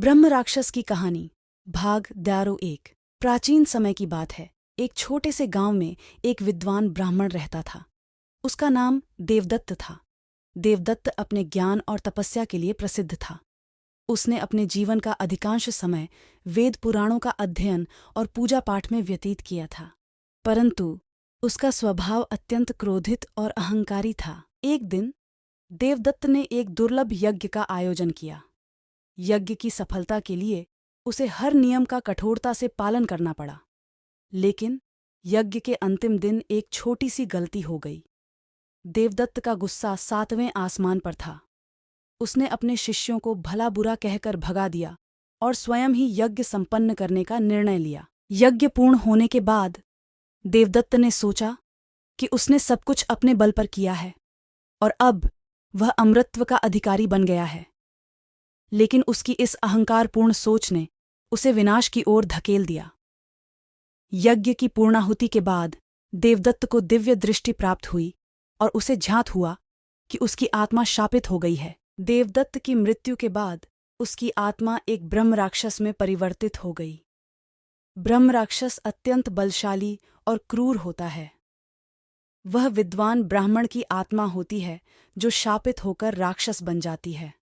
ब्रह्म राक्षस की कहानी भाग 11। प्राचीन समय की बात है। एक छोटे से गांव में एक विद्वान ब्राह्मण रहता था। उसका नाम देवदत्त था। देवदत्त अपने ज्ञान और तपस्या के लिए प्रसिद्ध था। उसने अपने जीवन का अधिकांश समय वेद पुराणों का अध्ययन और पूजा पाठ में व्यतीत किया था। परंतु उसका स्वभाव अत्यंत क्रोधित और अहंकारी था। एक दिन देवदत्त ने एक दुर्लभ यज्ञ का आयोजन किया। यज्ञ की सफलता के लिए उसे हर नियम का कठोरता से पालन करना पड़ा। लेकिन यज्ञ के अंतिम दिन एक छोटी सी गलती हो गई। देवदत्त का गुस्सा 7वें आसमान पर था। उसने अपने शिष्यों को भला बुरा कहकर भगा दिया और स्वयं ही यज्ञ संपन्न करने का निर्णय लिया। यज्ञ पूर्ण होने के बाद देवदत्त ने सोचा कि उसने सब कुछ अपने बल पर किया है और अब वह अमरत्व का अधिकारी बन गया है। लेकिन उसकी इस अहंकारपूर्ण सोच ने उसे विनाश की ओर धकेल दिया। यज्ञ की पूर्णाहुति के बाद देवदत्त को दिव्य दृष्टि प्राप्त हुई और उसे ज्ञात हुआ कि उसकी आत्मा शापित हो गई है। देवदत्त की मृत्यु के बाद उसकी आत्मा एक ब्रह्म राक्षस में परिवर्तित हो गई। ब्रह्म राक्षस अत्यंत बलशाली और क्रूर होता है। वह विद्वान ब्राह्मण की आत्मा होती है जो शापित होकर राक्षस बन जाती है।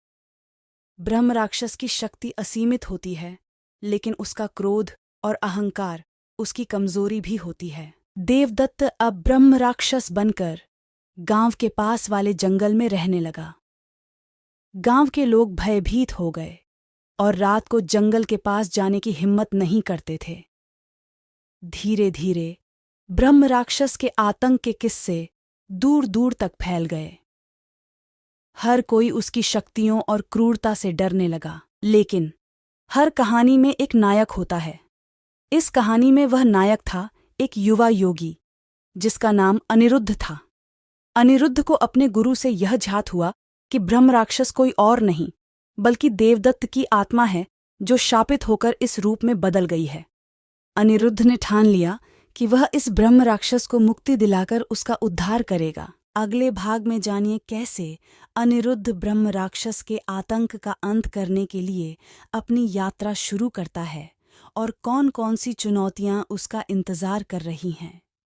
ब्रह्म राक्षस की शक्ति असीमित होती है, लेकिन उसका क्रोध और अहंकार उसकी कमजोरी भी होती है। देवदत्त अब ब्रह्म राक्षस बनकर गांव के पास वाले जंगल में रहने लगा। गांव के लोग भयभीत हो गए और रात को जंगल के पास जाने की हिम्मत नहीं करते थे। धीरे धीरे ब्रह्म राक्षस के आतंक के किस्से दूर दूर तक फैल गए। हर कोई उसकी शक्तियों और क्रूरता से डरने लगा। लेकिन हर कहानी में एक नायक होता है। इस कहानी में वह नायक था एक युवा योगी जिसका नाम अनिरुद्ध था। अनिरुद्ध को अपने गुरु से यह ज्ञात हुआ कि ब्रह्म राक्षस कोई और नहीं बल्कि देवदत्त की आत्मा है जो शापित होकर इस रूप में बदल गई है। अनिरुद्ध ने ठान लिया कि वह इस ब्रह्म राक्षस को मुक्ति दिलाकर उसका उद्धार करेगा। अगले भाग में जानिए कैसे अनिरुद्ध ब्रह्म राक्षस के आतंक का अंत करने के लिए अपनी यात्रा शुरू करता है और कौन-कौन सी चुनौतियां उसका इंतजार कर रही हैं।